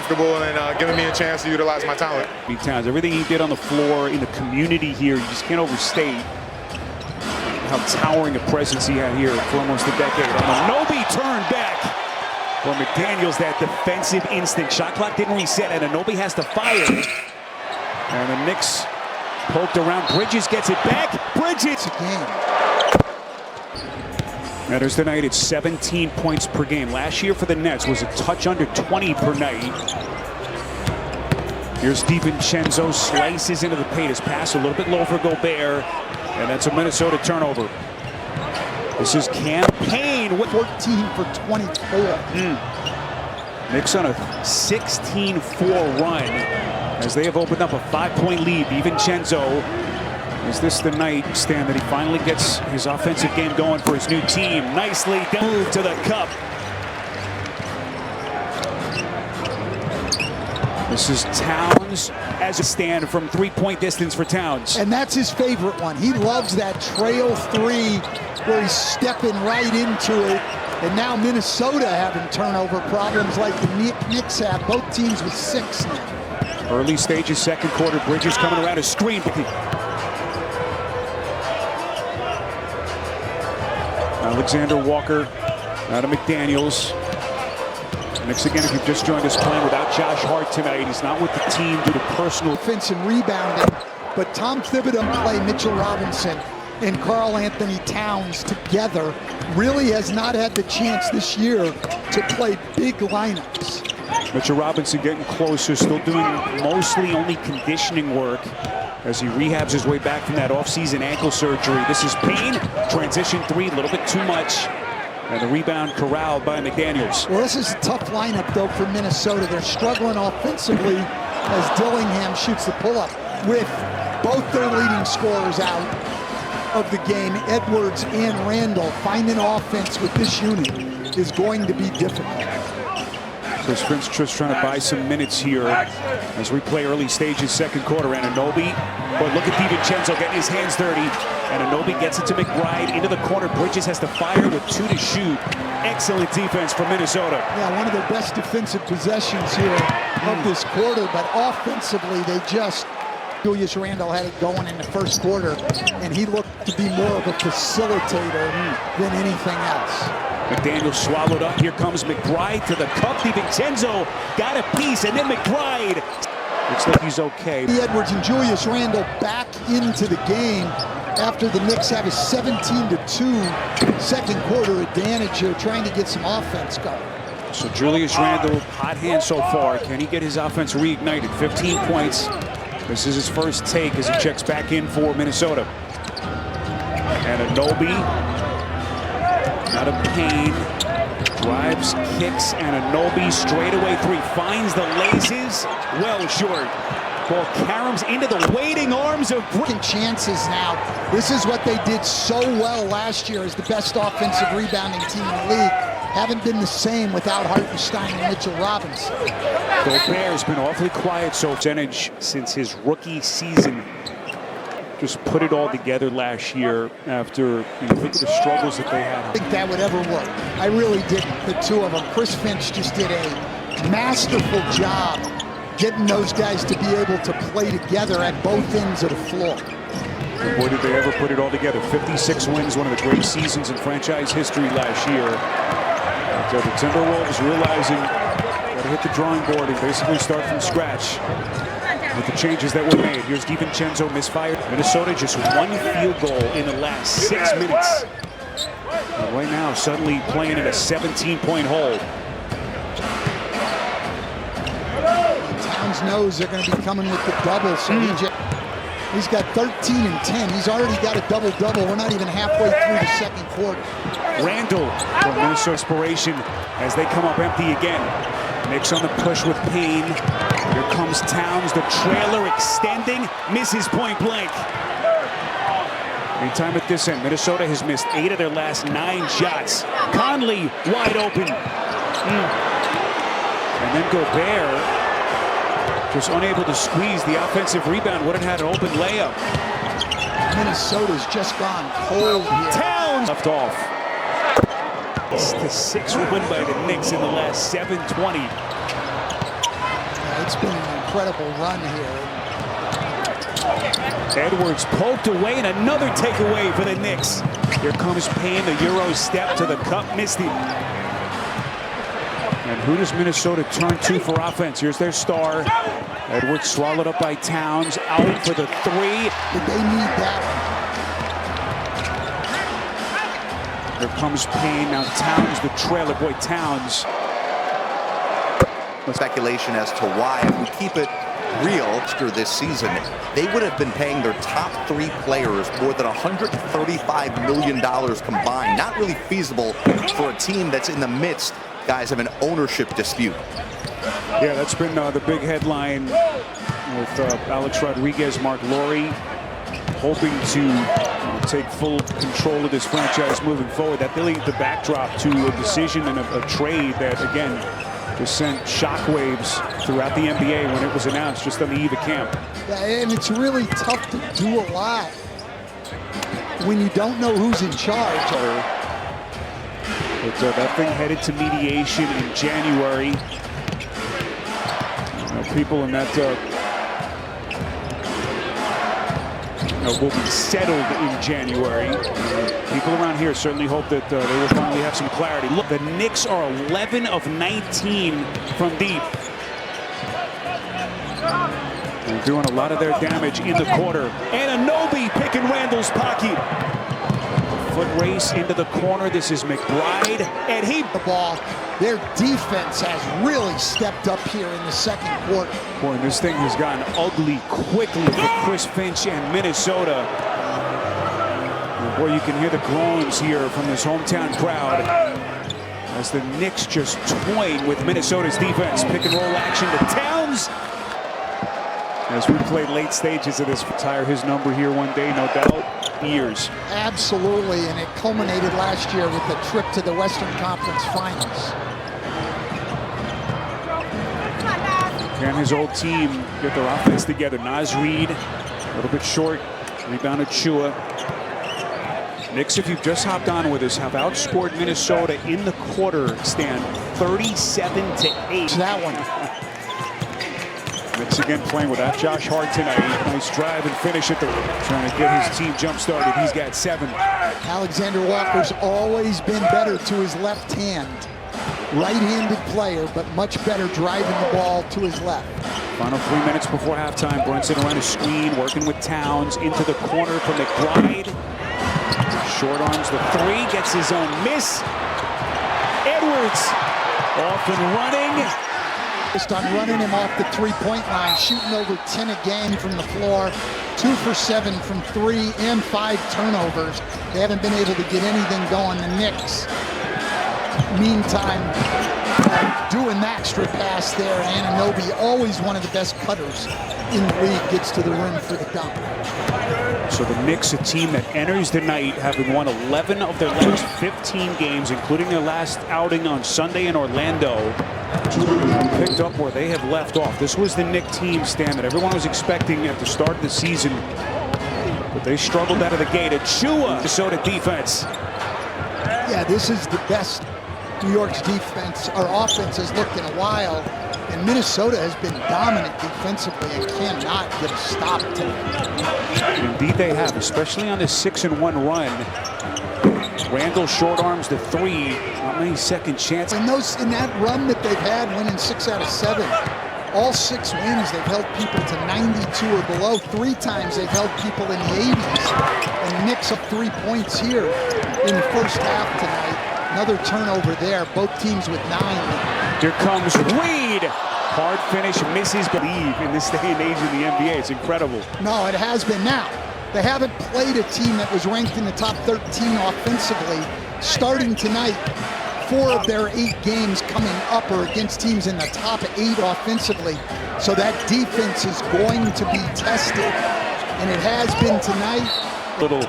comfortable and giving me a chance to utilize my talent. Towns, everything he did on the floor in the community here, you just can't overstate how towering a presence he had here for almost a decade. Anunoby turned back for McDaniels, that defensive instinct. Shot clock didn't reset, and Anunoby has to fire. And the Knicks poked around. Bridges gets it back. Bridges again. Matters tonight, it's 17 points per game. Last year for the Nets was a touch under 20 per night. Here's DiVincenzo, slices into the paint. His pass a little bit low for Gobert, and that's a Minnesota turnover. This is Campaign with 14 for 24. Knicks on a 16-4 run as they have opened up a 5-point lead. DiVincenzo, is this the night, Stan, that he finally gets his offensive game going for his new team? Nicely moved to the cup. This is Towns as a stand from 3-point distance for Towns. And that's his favorite one. He loves that trail three where he's stepping right into it. And now Minnesota having turnover problems like the Knicks have. Both teams with 6 now. Early stages, second quarter. Bridges coming around a screen. Alexander Walker out of McDaniels. Knicks again, if you've just joined us, playing without Josh Hart tonight. He's not with the team due to personal offense and rebounding. But Tom Thibodeau play Mitchell Robinson and Karl Anthony Towns together really has not had the chance this year to play big lineups. Mitchell Robinson getting closer, still doing mostly only conditioning work as he rehabs his way back from that offseason ankle surgery. This is Payne, transition three, a little bit too much. And the rebound corralled by McDaniels. Well, this is a tough lineup, though, for Minnesota. They're struggling offensively as Dillingham shoots the pull-up with both their leading scorers out of the game, Edwards and Randall. Finding offense with this unit is going to be difficult. Chris Finch just trying to buy some minutes here as we play early stages, second quarter. Anunoby, but look at DiVincenzo getting his hands dirty. And Anunoby gets it to McBride into the corner. Bridges has to fire with 2 to shoot. Excellent defense from Minnesota. Yeah, one of their best defensive possessions here of this quarter, but offensively they just... Julius Randle had it going in the first quarter, and he looked to be more of a facilitator than anything else. McDaniels swallowed up. Here comes McBride to the cup. DiVincenzo got a piece, and then McBride. Looks like he's okay. Edwards and Julius Randle back into the game after the Knicks have a 17-2 second quarter advantage here, trying to get some offense going. So Julius Randle, hot hand so far. Can he get his offense reignited? 15 points. This is his first take as he checks back in for Minnesota. And Anunoby out of Payne, drives, kicks, and Anunoby straightaway three. Finds the laces, well short. Ball caroms into the waiting arms of Taking chances now. This is what they did so well last year as the best offensive rebounding team in the league. Haven't been the same without Hartenstein and Mitchell Robinson. Gobert's been awfully quiet so percentage since his rookie season. Just put it all together last year after think of the struggles that they had. I think that would ever work. I really didn't. The two of them. Chris Finch just did a masterful job getting those guys to be able to play together at both ends of the floor. And boy, did they ever put it all together. 56 wins, one of the great seasons in franchise history last year. So the Timberwolves realizing got to hit the drawing board and basically start from scratch with the changes that were made. Here's DiVincenzo misfired. Minnesota just 1 field goal in the last 6 minutes. And right now, suddenly playing in a 17-point hole. Towns knows they're going to be coming with the double, so he's got 13 and 10. He's already got a double-double. We're not even halfway through the second quarter. Randall from Minnesota inspiration as they come up empty again. Knicks on the push with Payne. Here comes Towns, the trailer extending, misses point blank. Anytime at this end, Minnesota has missed 8 of their last 9 shots. Conley wide open. And then Gobert just unable to squeeze the offensive rebound. Would have had an open layup. Minnesota's just gone cold here. Towns left off. It's the 6th win by the Knicks in the last 7:20. It's been an incredible run here. Edwards poked away, and another takeaway for the Knicks. Here comes Payne, the Euro step to the cup, missed him. And who does Minnesota turn to for offense? Here's their star. Edwards swallowed up by Towns, out for the three. Did they need that? Here comes Payne, now Towns, the trailer. Boy, Towns. Speculation as to why, if we keep it real after this season, they would have been paying their top 3 players more than $135 million combined. Not really feasible for a team that's in the midst, guys, of an ownership dispute. Yeah, that's been the big headline with Alex Rodriguez, Mark Lowry, hoping to take full control of this franchise moving forward. That really the backdrop to a decision and a trade that, again, just sent shockwaves throughout the NBA when it was announced just on the eve of camp. Yeah, and it's really tough to do a lot when you don't know who's in charge. But that thing headed to mediation in January. People in that will be settled in January. People around here certainly hope that they will finally have some clarity. Look, the Knicks are 11 of 19 from deep. They're doing a lot of their damage in the quarter. Anunoby picking Randall's pocket. Foot race into the corner. This is McBride, and he the ball. Their defense has really stepped up here in the second quarter. Boy, and this thing has gotten ugly quickly for Chris Finch and Minnesota. And boy, you can hear the groans here from this hometown crowd as the Knicks just toying with Minnesota's defense. Pick and roll action to Towns. As we play late stages of this, retire his number here one day, no doubt. Years. Absolutely, and it culminated last year with the trip to the Western Conference Finals. Can his old team get their offense together? Naz Reid, a little bit short, rebounded Chua. Knicks, if you've just hopped on with us, have outscored Minnesota in the quarter stand 37-8. That one. Knicks again playing without Josh Hart tonight. Nice drive and finish at the trying to get his team jump started. He's got 7. Alexander Walker's always been better to his left hand. Right-handed player, but much better driving the ball to his left. Final 3 minutes before halftime. Brunson around a screen, working with Towns into the corner for McBride. Short arms the 3, gets his own miss. Edwards off and running. Just on running him off the 3-point line, shooting over 10 a game from the floor, 2 for 7 from 3 and 5 turnovers. They haven't been able to get anything going. The Knicks, meantime, doing that extra pass there. Anunoby, always one of the best cutters in the league, gets to the rim for the dunk. So the Knicks, a team that enters the night having won 11 of their last 15 games, including their last outing on Sunday in Orlando, picked up where they have left off. This was the Knicks team, Stan, that everyone was expecting at the start of the season, but they struggled out of the gate. Chua, Minnesota defense. Yeah, this is the best New York's defense or offense has looked in a while, and Minnesota has been dominant defensively and cannot get a stop tonight. Indeed they have, especially on this 6-1 run. Randall short arms the 3. Not many second chances. In that run that they've had, winning 6 out of 7, all 6 wins, they've held people to 92 or below. 3 times they've held people in the 80s. And the Knicks up 3 points here in the first half tonight. Another turnover there. Both teams with 9. Here comes Reid. Hard finish, misses, believe in this day and age in the NBA. It's incredible. No, it has been now. They haven't played a team that was ranked in the top 13 offensively. Starting tonight, 4 of their 8 games coming up are against teams in the top 8 offensively. So that defense is going to be tested, and it has been tonight. Little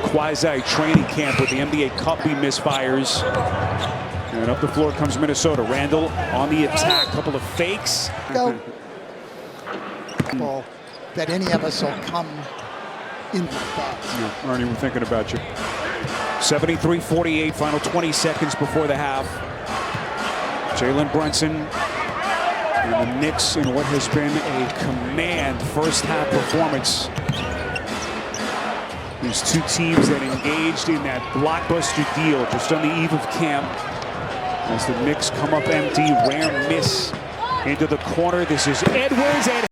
quasi-training camp with the NBA Cup misfires. And up the floor comes Minnesota. Randall on the attack, couple of fakes. Go. Ball that any of us will come into thoughts. Yeah, aren't even thinking about you. 73-48, final 20 seconds before the half. Jalen Brunson And the Knicks in what has been a command first half performance. These two teams that engaged in that blockbuster deal just on the eve of camp. As the Knicks come up empty, rare miss into the corner. This is Edwards and